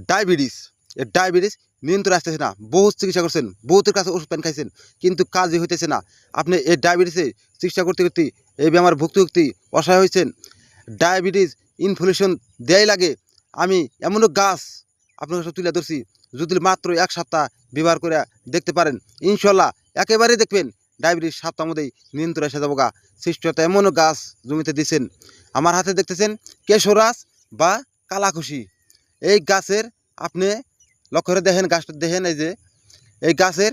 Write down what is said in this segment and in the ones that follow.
Diabetes, এই diabetes নিয়ন্ত্রণে আসতেছে না। বহুত চিকিৎসা করছেন, বহুতের কাছে ওষুধ পানি খাইছেন, কিন্তু কাজই হইতেছে না। আপনি এই ডায়াবেটিসে চিকিৎসা করতে করতে এই বেমার ভুক্তি অসহায় হয়েছেন। ডায়াবেটিস ইনফ্লুয়েশন দেয়াই লাগে। আমি এমনও গাছ আপনার কাছে তুলে ধরছি, যদি মাত্র 1 সপ্তাহ ব্যবহার করে দেখতে পারেন, ইনশাল্লাহ একেবারেই দেখবেন ডায়াবেটিস সপ্তাহের মধ্যেই নিয়ন্ত্রণে এসে যাবো গা। সৃষ্টিতে এমনও গাছ জমিতে দিচ্ছেন। আমার হাতে দেখতেছেন কেশরাজ বা কালাকুশি। এই গাছের আপনি লক্ষ্য করে দেখেন, গাছটা দেখেন, এই যে এই গাছের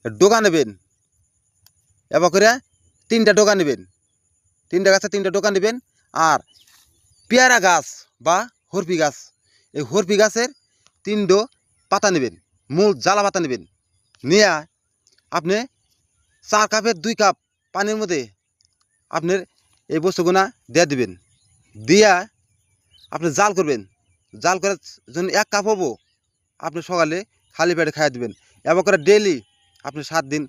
ডোগা নেবেন, এবার করে 3টা ডোগা নেবেন, 3টা গাছে 3টা ডোগা নেবেন। আর পেয়ারা গাছ বা হরপি গাছ, এই হরপি গাছের 3টো পাতা নেবেন, মূল জ্বালা পাতা নেবেন। নিয়ে আপনি 4 কাপের 2 কাপ পানির মধ্যে আপনার এই বস্তুগুনা দিয়ে দিবেন। দিয়া আপনি জাল করবেন। জাল করার জন্য 1 কাপ হবো, আপনি সকালে খালি পেটে খাইয়ে দেবেন। এবার করে ডেইলি আপনি 7 দিন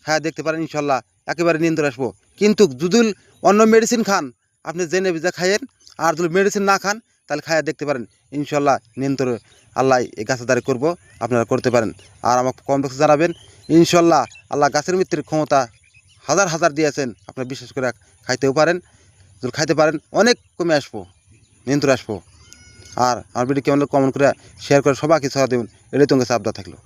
খাইয়ে দেখতে পারেন, ইনশাল্লাহ একেবারে নিয়ন্ত্রণে আসবো। কিন্তু যদি অন্য মেডিসিন খান, আপনি জেনে বুঝে খাইয়েন। আর যদি মেডিসিন না খান, তাহলে খাইয়ে দেখতে পারেন, ইনশাল্লাহ নিয়ন্ত্রণ আল্লাহ এই গাছের দ্বারা করবো, আপনারা করতে পারেন। আর আমাকে কমেন্ট বক্সে জানাবেন, ইনশাল্লাহ আল্লাহ গাছের মৃত্যুর ক্ষমতা হাজার হাজার দিয়েছেন। আপনারা বিশ্বাস করে খাইতেও পারেন, যদি খাইতে পারেন অনেক কমে আসবো, নিয়ন্ত্রণে আসবো। আর আমার ভিডিও কেমন কমেন্ট করে শেয়ার করে সবাইকে ছড়া দেবেন, এটাই তোমাকে চাপদা থাকলো।